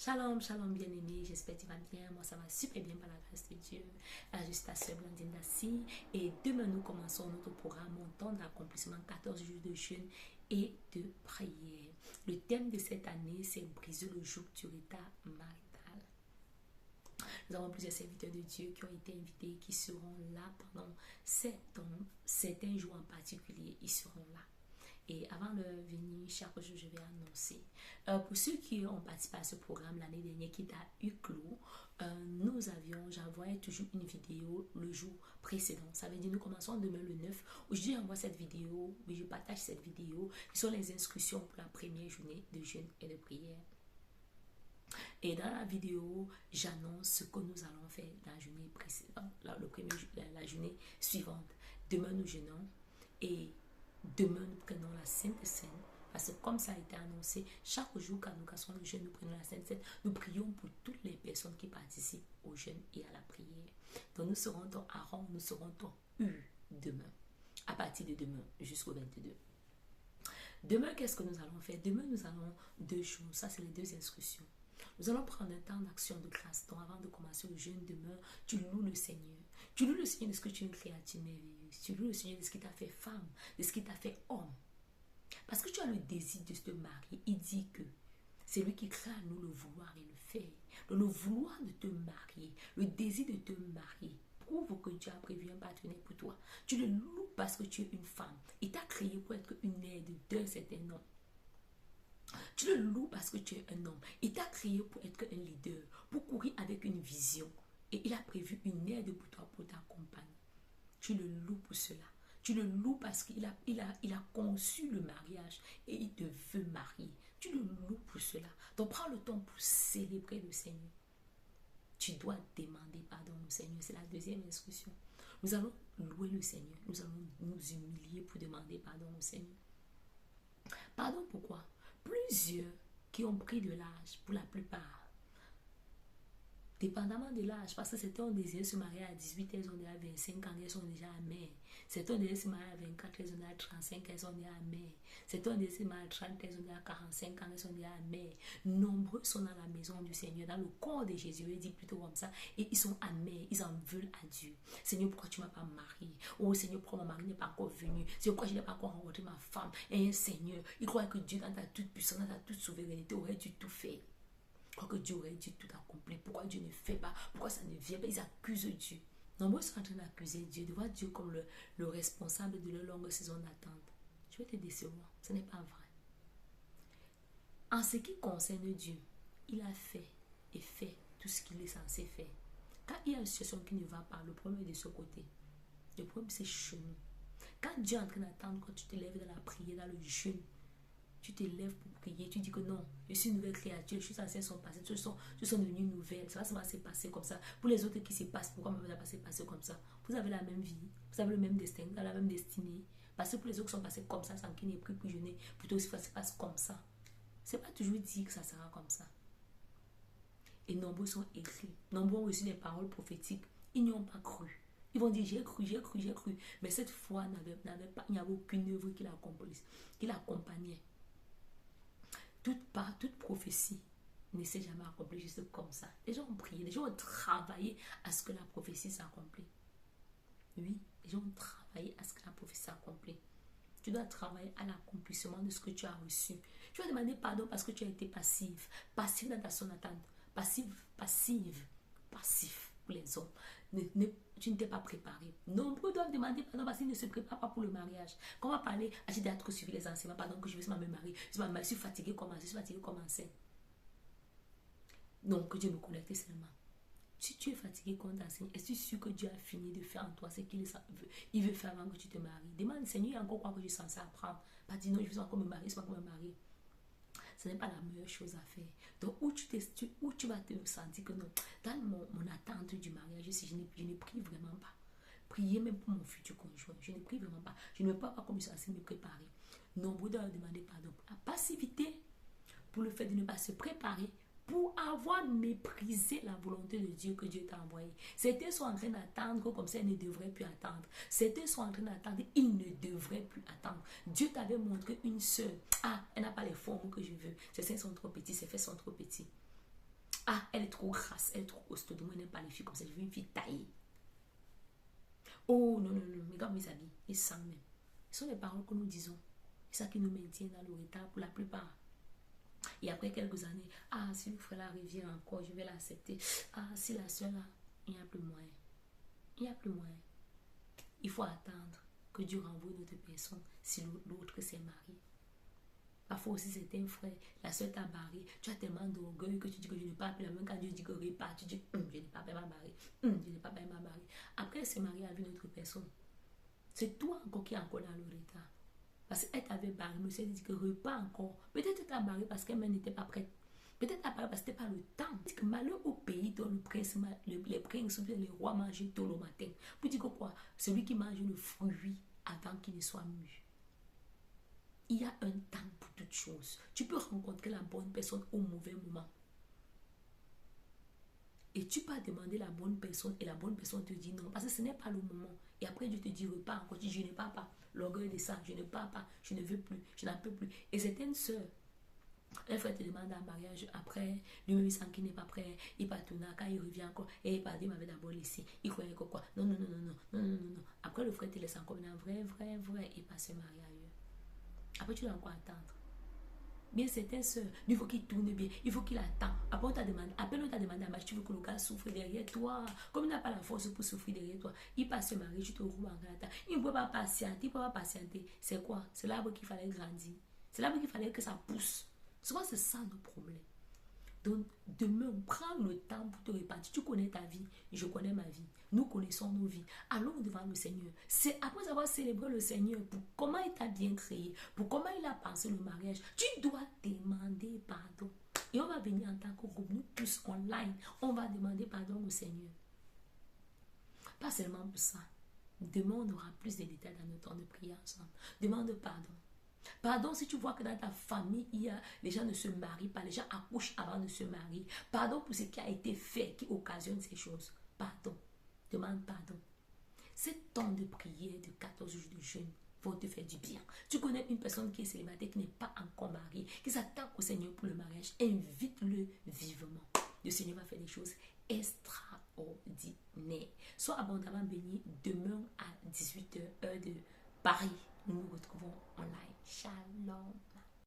Shalom, shalom bien-aimé, j'espère que tu vas bien, moi ça va super bien par la grâce de Dieu. Je suis ta soeur Blandine Dassi et demain nous commençons notre programme Mon temps d'accomplissement, 14 jours de jeûne et de prière. Le thème de cette année c'est briser le joug du retard marital. Nous avons plusieurs serviteurs de Dieu qui ont été invités, qui seront là pendant certains jours en particulier, ils seront là. Et avant de venir, chaque jour, je vais annoncer. Pour ceux qui ont participé à ce programme l'année dernière qui a eu clos, j'envoyais toujours une vidéo le jour précédent. Ça veut dire nous commençons demain le 9. Aujourd'hui, j'envoie cette vidéo, oui, je partage cette vidéo qui sont les inscriptions pour la première journée de jeûne et de prière. Et dans la vidéo, j'annonce ce que nous allons faire la journée précédente, la journée suivante. Demain, nous jeûnons et demain, nous prenons la Sainte Seine. Parce que comme ça a été annoncé, chaque jour quand nous cassons le jeûne, nous prenons la Sainte Seine. Nous prions pour toutes les personnes qui participent au jeûne et à la prière. Donc nous serons dans Aaron, nous serons dans demain. À partir de demain jusqu'au 22. Demain, qu'est-ce que nous allons faire? Demain, nous allons 2 jours. Ça, c'est les 2 instructions. Nous allons prendre un temps d'action de grâce. Donc, avant de commencer le jeûne demain, tu loues le Seigneur. Tu loues le Seigneur de ce que tu es une créature merveilleuse. Tu loues le Seigneur de ce qui t'a fait femme, de ce qui t'a fait homme. Parce que tu as le désir de te marier. Il dit que c'est lui qui crée à nous le vouloir et le faire. Le vouloir de te marier, le désir de te marier, prouve que Dieu a prévu un partenaire pour toi. Tu le loues parce que tu es une femme. Il t'a créé pour être une aide d'un certain homme. Tu le loues parce que tu es un homme. Il t'a créé pour être un leader, pour courir avec une vision. Et il a prévu une aide pour toi, pour t'accompagner. Tu le loues pour cela. Tu le loues parce qu'il a conçu le mariage et il te veut marier. Tu le loues pour cela. Donc prends le temps pour célébrer le Seigneur. Tu dois demander pardon au Seigneur. C'est la 2e instruction. Nous allons louer le Seigneur. Nous allons nous humilier pour demander pardon au Seigneur. Pardon pourquoi? Plusieurs qui ont pris de l'âge, pour la plupart, dépendamment de l'âge, parce que certains ont désiré se marier à 18, elles ont déjà 25 ans, elles sont déjà mères. Certains ont désiré se marier à 24, elles ont déjà 35, elles sont déjà mères. Certains ont désiré se marier à 30, elles ont déjà 45 ans, elles sont déjà mères. Nombreux sont dans la maison du Seigneur, dans le corps de Jésus, il dit plutôt comme ça, et ils sont amers, ils en veulent à Dieu. Seigneur, pourquoi tu ne m'as pas marié? Oh Seigneur, pourquoi mon mari n'est pas encore venu? Seigneur, pourquoi je n'ai pas encore rencontré ma femme? Et Seigneur, il croit que Dieu, dans ta toute puissance, dans ta toute souveraineté, aurait dû tout faire. Pourquoi que Dieu aurait dû tout accomplir? Pourquoi Dieu ne fait pas? Pourquoi ça ne vient pas? Ils accusent Dieu. Nombreux sont en train d'accuser Dieu, de voir Dieu comme le responsable de leur longue saison d'attente. Je vais te décevoir. Ce n'est pas vrai. En ce qui concerne Dieu, il a fait et fait tout ce qu'il est censé faire. Quand il y a une situation qui ne va pas, le problème est de ce côté. Le problème c'est chez nous. Quand Dieu est en train d'attendre, quand tu te lèves dans la prière, dans le jeûne, tu te lèves pour prier, tu dis que non, je suis une nouvelle créature, les choses anciennes sont passées, toutes sont devenues nouvelles, ça va se passer comme ça. Pour les autres qui se passent, pourquoi ne va pas se passer comme ça? Vous avez la même vie, vous avez le même destin, vous avez la même destinée. Parce que pour les autres qui sont passés comme ça, sans qu'ils n'aient pris pour jeûner, plutôt que ça se passe comme ça. C'est pas toujours dit que ça sera comme ça. Et nombreux sont écrits, nombreux ont reçu des paroles prophétiques, ils n'y ont pas cru. Ils vont dire j'ai cru. Mais cette foi il n'y avait aucune œuvre qui l'accompagnait. Toute prophétie ne s'est jamais accomplie juste comme ça. Les gens ont prié, les gens ont travaillé à ce que la prophétie s'accomplisse. Oui, les gens ont travaillé à ce que la prophétie s'accomplisse. Tu dois travailler à l'accomplissement de ce que tu as reçu. Tu vas demander pardon parce que tu as été passif dans ta son attente. Passif pour les hommes. Tu ne t'es pas préparé. Nombreux doivent demander pardon parce qu'ils ne se préparent pas pour le mariage. Quand on va parler, j'ai déjà trop suivi les enseignements, pardon que je vais me marier. Je suis fatiguée comme ça. Donc que Dieu me connecte seulement. Si tu es fatigué quand on t'enseigne, est-ce que tu es sûr que Dieu a fini de faire en toi ce qu'il veut faire avant que tu te maries? Demande, Seigneur, il y a encore quoi que je suis censé apprendre? Pas dire non, je veux encore me marier, ce n'est pas la meilleure chose à faire. Donc, où tu vas te sentir que non, dans mon attente du mariage, je ne prie vraiment pas. Prier même pour mon futur conjoint, je ne prie vraiment pas. Je ne veux pas comme je suis censé me préparer. Nombreux doivent demander pardon. La passivité pour le fait de ne pas se préparer, pour avoir méprisé la volonté de Dieu que Dieu t'a envoyé. Certains sont en train d'attendre comme ça, ils ne devraient plus attendre. Certains sont en train d'attendre, ils ne devraient plus attendre. Dieu t'avait montré une sœur. Ah, elle n'a pas les formes que je veux. Ses seins sont trop petits, ses fesses sont trop petits. Ah, elle est trop grasse, elle est trop costaud. Moi, je n'aime pas les filles comme ça. Je veux une fille taillée. Oh, non, non, non. Regarde mes habits. Ils sentent même. Ce sont les paroles que nous disons. C'est ça qui nous maintient dans le retard pour la plupart. Et après quelques années, ah, si le frère là revient encore, je vais l'accepter. Ah, si la soeur là, il n'y a plus moyen. Il n'y a plus moyen. Il faut attendre que Dieu renvoie une autre personne si l'autre s'est marié. Parfois aussi, c'est un frère, la soeur t'a barré. Tu as tellement d'orgueil que tu dis que je n'ai pas appelé la main. Quand Dieu dit que repart, tu dis je n'ai pas appelé ma barré. Je n'ai pas appelé ma barré. Après, elle s'est mariée avec une autre personne. C'est toi encore qui es encore dans le retard. Parce qu'elle t'avait barré, mais elle dit que repart encore. Peut-être que tu as barré parce qu'elle n'était pas prête. Peut-être que tu as barré parce que ce n'était pas le temps. Que malheur au pays dont les princes ou bien les rois mangeaient tôt le matin. Vous dites que quoi? Celui qui mange le fruit avant qu'il ne soit mûr. Il y a un temps pour toutes choses. Tu peux rencontrer la bonne personne au mauvais moment. Et tu peux demander la bonne personne et la bonne personne te dit non. Parce que ce n'est pas le moment. Et après, Dieu te dit repars encore. Tu dis je ne pars pas. L'orgueil descend. Je ne pars pas. Je ne veux plus. Je n'en peux plus. Et c'est une soeur. Un frère te demande un mariage. Après, lui-même il sent qu'il n'est pas prêt. Il part tourner. Quand il revient encore. Et il part dire, il m'avait d'abord laissé. Il croyait que quoi? Non, non, non, non, non, non, non, non, non. Après, le frère te laisse encore. Un vrai, vrai, vrai. Il passe se marier ailleurs. Après, tu dois encore attendre. Bien, c'est un soeur. Il faut qu'il tourne bien. Il faut qu'il attend. Après, on t'a demandé, après, on t'a demandé à marcher. Tu veux que le gars souffre derrière toi. Comme il n'a pas la force pour souffrir derrière toi, il passe se marier. Tu te roules en gâteau. Il ne peut pas patienter. Il ne peut pas patienter. C'est quoi? C'est l'arbre qu'il fallait grandir. C'est l'arbre qu'il fallait que ça pousse. Souvent, c'est ça le problème. Donc, demain, prends le temps pour te répartir. Tu connais ta vie, je connais ma vie. Nous connaissons nos vies. Allons devant le Seigneur. C'est après avoir célébré le Seigneur pour comment il t'a bien créé, pour comment il a pensé le mariage, tu dois demander pardon. Et on va venir en tant que groupe, nous tous online, on va demander pardon au Seigneur. Pas seulement pour ça. Demain, on aura plus de détails dans notre temps de prière ensemble. Demande pardon. Pardon si tu vois que dans ta famille, les gens ne se marient pas, les gens accouchent avant de se marier. Pardon pour ce qui a été fait qui occasionne ces choses. Pardon. Demande pardon. Ce temps de prière de 14 jours de jeûne va te faire du bien. Tu connais une personne qui est célibataire, qui n'est pas encore mariée, qui s'attend au Seigneur pour le mariage. Invite-le vivement. Le Seigneur va faire des choses extraordinaires. Sois abondamment béni demain à 18h, heure de Paris. Nous nous retrouvons online. Shalom.